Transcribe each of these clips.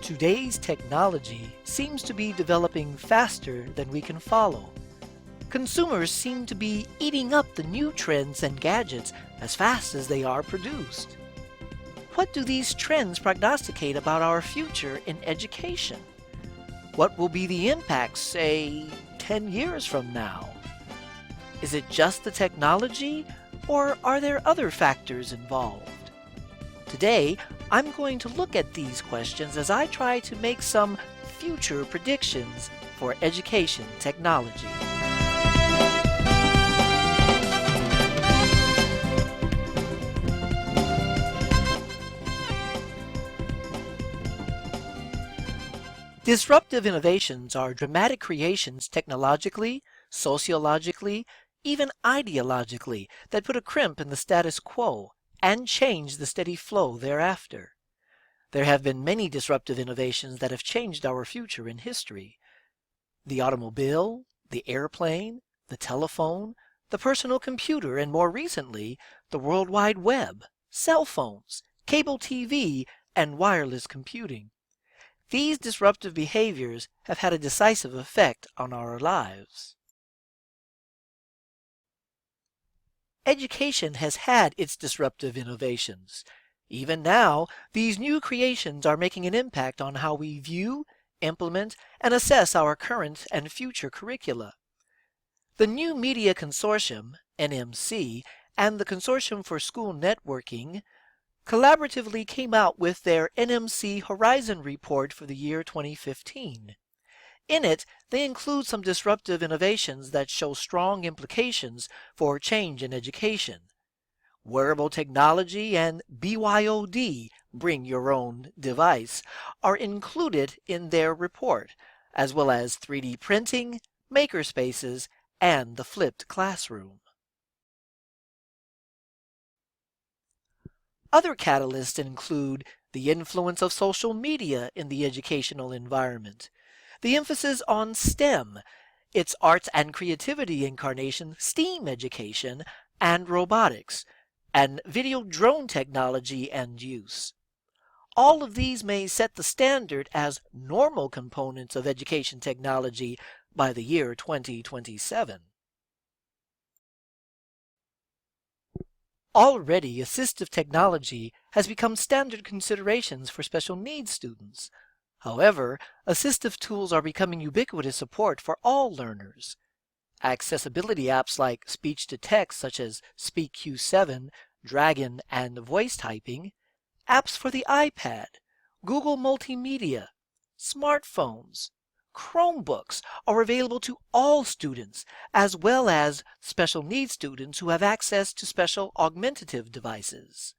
Today's technology seems to be developing faster than we can follow. Consumers seem to be eating up the new trends and gadgets as fast as they are produced. What do these trends prognosticate about our future in education? What will be the impact, say, 10 years from now? Is it just the technology, or are there other factors involved? Today, I'm going to look at these questions as I try to make some future predictions for education technology. Disruptive innovations are dramatic creations technologically, sociologically, even ideologically that put a crimp in the status quo and change the steady flow thereafter. There have been many disruptive innovations that have changed our future in history. The automobile, the airplane, the telephone, the personal computer, and more recently, the World Wide Web, cell phones, cable TV, and wireless computing. These disruptive behaviors have had a decisive effect on our lives. Education has had its disruptive innovations. Even now, these new creations are making an impact on how we view, implement, and assess our current and future curricula. The New Media Consortium, NMC, and the Consortium for School Networking collaboratively came out with their NMC Horizon Report for the year 2015. In it, they include some disruptive innovations that show strong implications for change in education. Wearable technology and BYOD, bring your own device, are included in their report, as well as 3D printing, makerspaces, and the flipped classroom. Other catalysts include the influence of social media in the educational environment, the emphasis on STEM, its arts and creativity incarnation, STEAM education, and robotics, and video drone technology and use. All of these may set the standard as normal components of education technology by the year 2027. Already, assistive technology has become standard considerations for special needs students. However, assistive tools are becoming ubiquitous support for all learners. Accessibility apps like speech-to-text such as SpeakQ7, Dragon, and voice typing, apps for the iPad, Google Multimedia, smartphones, Chromebooks are available to all students, as well as special needs students who have access to special augmentative devices.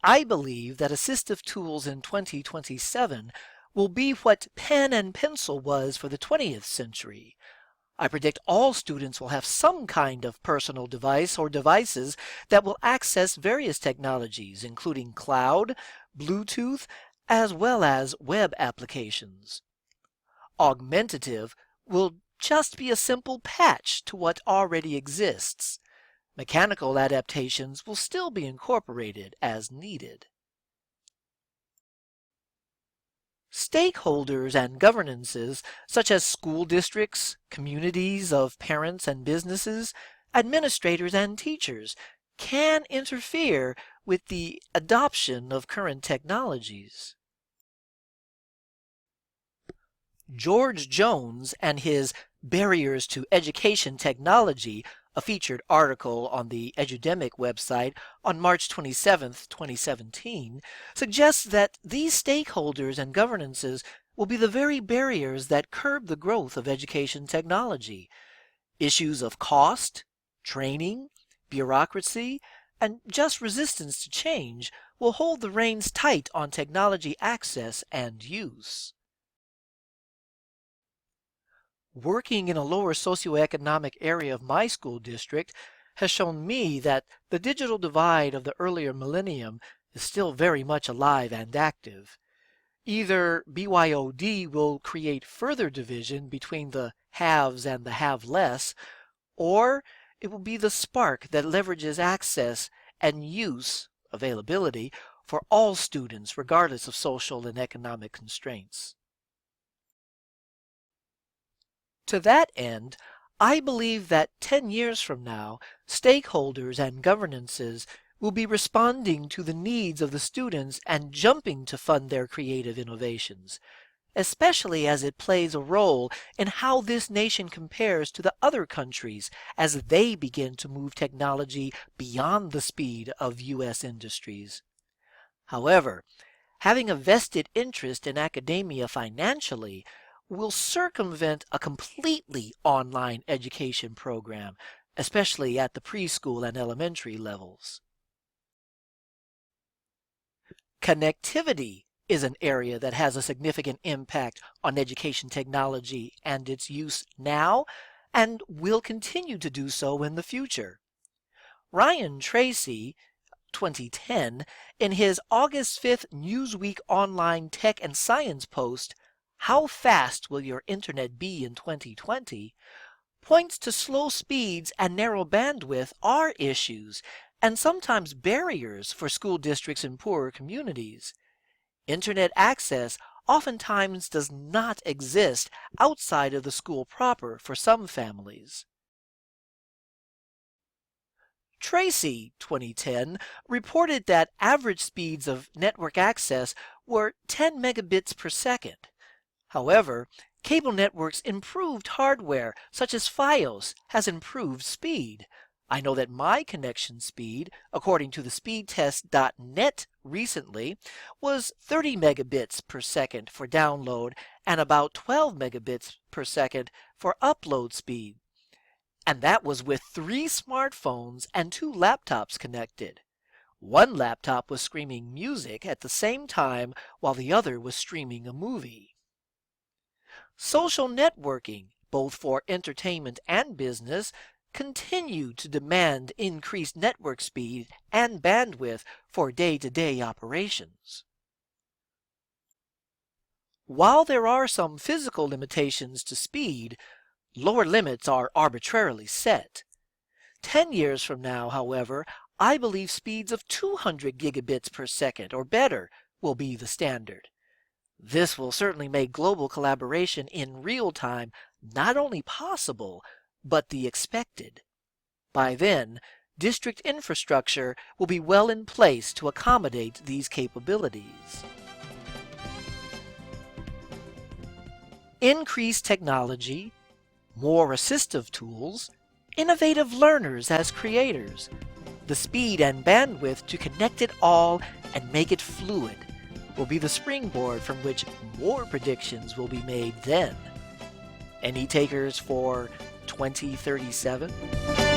I believe that assistive tools in 2027 will be what pen and pencil was for the 20th century. I predict all students will have some kind of personal device or devices that will access various technologies, including cloud, Bluetooth, as well as web applications. Augmentative will just be a simple patch to what already exists. Mechanical adaptations will still be incorporated as needed. Stakeholders and governances, such as school districts, communities of parents and businesses, administrators and teachers, can interfere with the adoption of current technologies. George Jones and his Barriers to Education Technology, a featured article on the Edudemic website on March 27, 2017, suggests that these stakeholders and governances will be the very barriers that curb the growth of education technology. Issues of cost, training, bureaucracy, and just resistance to change will hold the reins tight on technology access and use. Working in a lower socioeconomic area of my school district has shown me that the digital divide of the earlier millennium is still very much alive and active. Either BYOD will create further division between the haves and the have-less, or it will be the spark that leverages access and use, availability, for all students regardless of social and economic constraints. To that end, I believe that 10 years from now, stakeholders and governances will be responding to the needs of the students and jumping to fund their creative innovations, especially as it plays a role in how this nation compares to the other countries as they begin to move technology beyond the speed of U.S. industries. However, having a vested interest in academia financially will circumvent a completely online education program, especially at the preschool and elementary levels. Connectivity is an area that has a significant impact on education technology and its use now and will continue to do so in the future. Ryan Tracy, 2010, in his August 5th Newsweek online tech and science post, "How Fast Will Your Internet Be in 2020?" points to slow speeds and narrow bandwidth are issues and sometimes barriers for school districts in poorer communities. Internet access oftentimes does not exist outside of the school proper for some families. Tracy, 2010, reported that average speeds of network access were 10 megabits per second. However, cable networks' improved hardware, such as Fios, has improved speed. I know that my connection speed, according to the speedtest.net recently, was 30 megabits per second for download and about 12 megabits per second for upload speed. And that was with 3 smartphones and 2 laptops connected. One laptop was streaming music at the same time while the other was streaming a movie. Social networking, both for entertainment and business, continue to demand increased network speed and bandwidth for day-to-day operations. While there are some physical limitations to speed, lower limits are arbitrarily set. 10 years from now, however, I believe speeds of 200 gigabits per second or better will be the standard. This will certainly make global collaboration in real time not only possible, but the expected. By then, district infrastructure will be well in place to accommodate these capabilities. Increased technology, more assistive tools, innovative learners as creators, the speed and bandwidth to connect it all and make it fluid will be the springboard from which more predictions will be made then. Any takers for 2037?